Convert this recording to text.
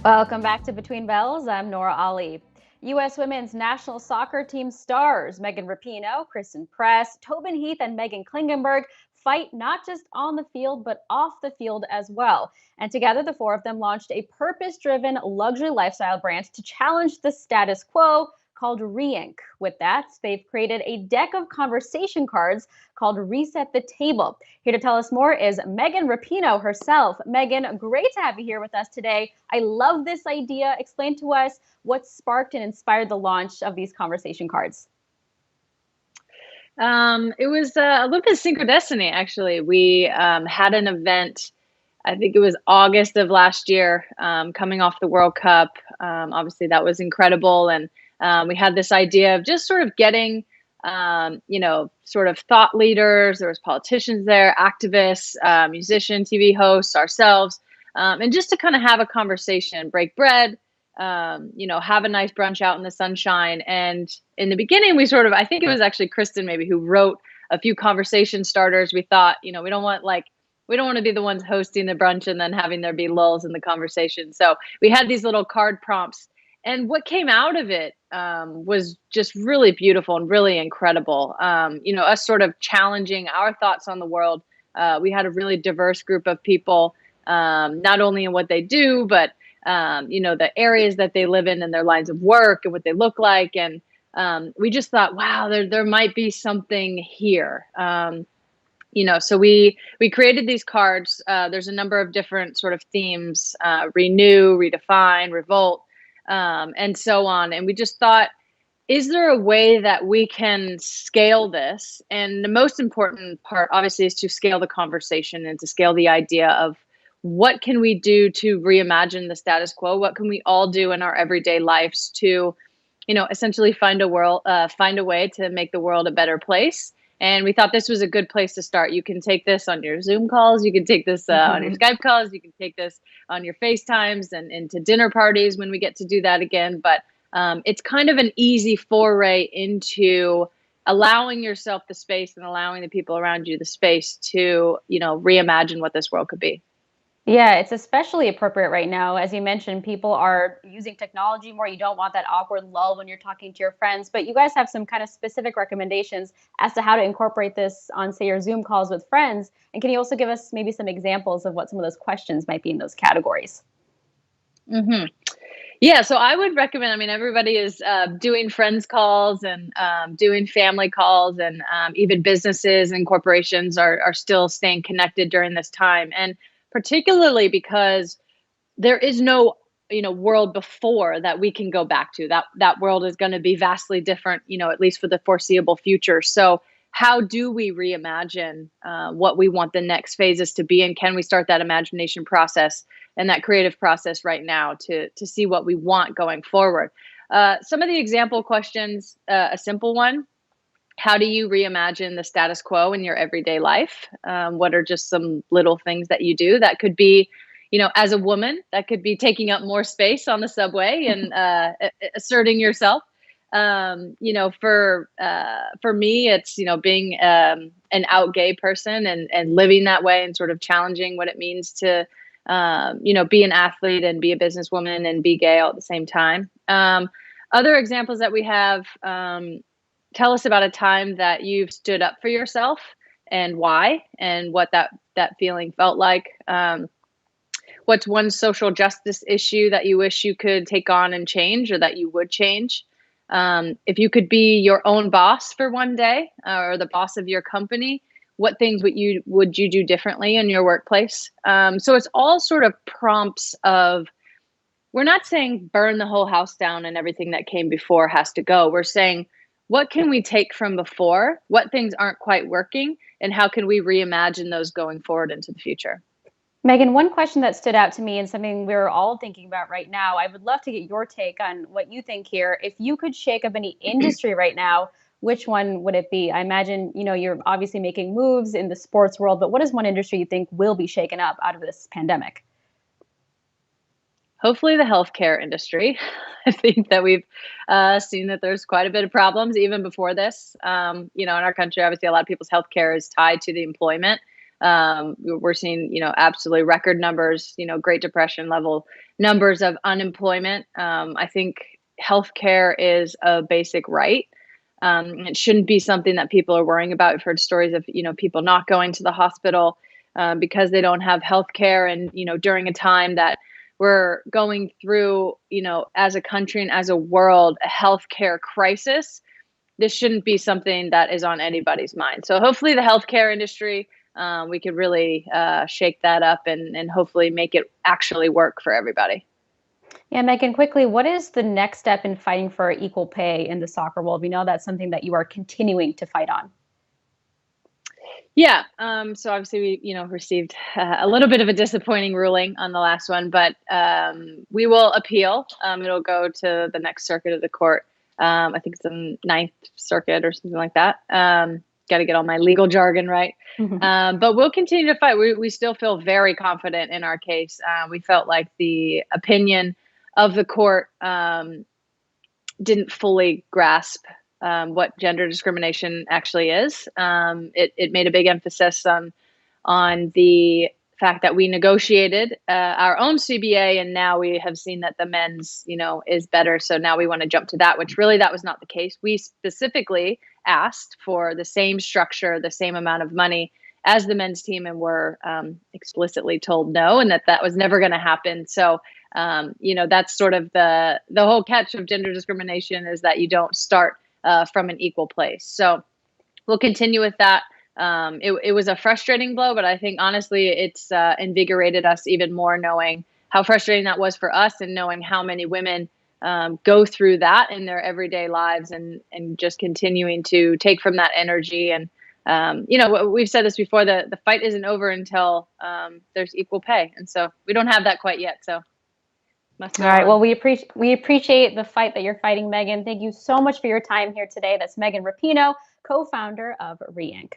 Welcome back to Between Bells. I'm Nora Ali. U.S. women's national soccer team stars Megan Rapinoe, Kristen Press, Tobin Heath, and Megan Klingenberg fight not just on the field, but off the field as well. And together, the four of them launched a purpose driven luxury lifestyle brand to challenge the status quo called Reinc. With that, they've created a deck of conversation cards called Reset the Table. Here to tell us more is Megan Rapinoe herself. Megan, great to have you here with us today. I love this idea. Explain to us what sparked and inspired the launch of these conversation cards. It was a little bit of synchrodestiny, actually. We had an event, I think it was August of last year, coming off the World Cup. Obviously, that was incredible. And we had this idea of just sort of getting, sort of thought leaders. There was politicians there, activists, musicians, TV hosts, ourselves, and just to kind of have a conversation, break bread, have a nice brunch out in the sunshine. And in the beginning, I think it was actually Kristen maybe who wrote a few conversation starters. We thought, we don't want to be the ones hosting the brunch and then having there be lulls in the conversation. So we had these little card prompts. And what came out of it was just really beautiful and really incredible. Us sort of challenging our thoughts on the world. We had a really diverse group of people, not only in what they do, but the areas that they live in and their lines of work and what they look like. And we just thought, wow, there might be something here. So we created these cards. There's a number of different sort of themes: renew, redefine, revolt, and so on. And we just thought, is there a way that we can scale this? And the most important part, obviously, is to scale the conversation and to scale the idea of what can we do to reimagine the status quo? What can we all do in our everyday lives to, essentially find a way to make the world a better place? And we thought this was a good place to start. You can take this on your Zoom calls. You can take this on your Skype calls. You can take this on your FaceTimes and into dinner parties when we get to do that again. But it's kind of an easy foray into allowing yourself the space and allowing the people around you the space to, reimagine what this world could be. Yeah, it's especially appropriate right now. As you mentioned, people are using technology more. You don't want that awkward lull when you're talking to your friends, but you guys have some kind of specific recommendations as to how to incorporate this on, say, your Zoom calls with friends. And can you also give us maybe some examples of what some of those questions might be in those categories? Mm-hmm. Yeah, so I would recommend, everybody is doing friends calls and doing family calls, and even businesses and corporations are still staying connected during this time. And particularly because there is no, world before that we can go back to. That world is going to be vastly different, at least for the foreseeable future. So how do we reimagine what we want the next phases to be? And can we start that imagination process and that creative process right now to see what we want going forward? Some of the example questions, a simple one: how do you reimagine the status quo in your everyday life? What are just some little things that you do? That could be, as a woman, that could be taking up more space on the subway and asserting yourself. For me, it's, being an out gay person and living that way and sort of challenging what it means to, be an athlete and be a businesswoman and be gay all at the same time. Other examples that we have: tell us about a time that you've stood up for yourself and why, and what that feeling felt like. What's one social justice issue that you wish you could take on and change, or that you would change? If you could be your own boss for one day, or the boss of your company, what things would you do differently in your workplace? So it's all sort of prompts of, we're not saying burn the whole house down and everything that came before has to go. We're saying, what can we take from before? What things aren't quite working? And how can we reimagine those going forward into the future? Megan, one question that stood out to me and something we're all thinking about right now, I would love to get your take on what you think here. If you could shake up any industry right now, which one would it be? I imagine, you're obviously making moves in the sports world, but what is one industry you think will be shaken up out of this pandemic? Hopefully the healthcare industry. I think that we've seen that there's quite a bit of problems even before this. In our country, obviously, a lot of people's healthcare is tied to the employment. We're seeing, absolutely record numbers, Great Depression level numbers of unemployment. I think healthcare is a basic right. It shouldn't be something that people are worrying about. I've heard stories of, people not going to the hospital because they don't have healthcare. And, during a time that we're going through, as a country and as a world, a healthcare crisis, this shouldn't be something that is on anybody's mind. So hopefully the healthcare industry, we could really shake that up and hopefully make it actually work for everybody. Yeah, Megan, quickly, what is the next step in fighting for equal pay in the soccer world? We know that's something that you are continuing to fight on. Yeah. So obviously we, received a little bit of a disappointing ruling on the last one, but we will appeal. It'll go to the next circuit of the court. I think it's the Ninth Circuit or something like that. Got to get all my legal jargon right. But we'll continue to fight. We still feel very confident in our case. We felt like the opinion of the court didn't fully grasp what gender discrimination actually is. It made a big emphasis on the fact that we negotiated our own CBA, and now we have seen that the men's, is better. So now we want to jump to that, which really that was not the case. We specifically asked for the same structure, the same amount of money as the men's team, and were explicitly told no, and that was never going to happen. So that's sort of the whole catch of gender discrimination, is that you don't start from an equal place. So we'll continue with that. It was a frustrating blow, but I think honestly it's invigorated us even more, knowing how frustrating that was for us and knowing how many women go through that in their everyday lives, and just continuing to take from that energy. And we've said this before, the fight isn't over until there's equal pay, and so we don't have that quite yet. So all right. Well, we appreciate the fight that you're fighting, Megan. Thank you so much for your time here today. That's Megan Rapinoe, co-founder of Reinc.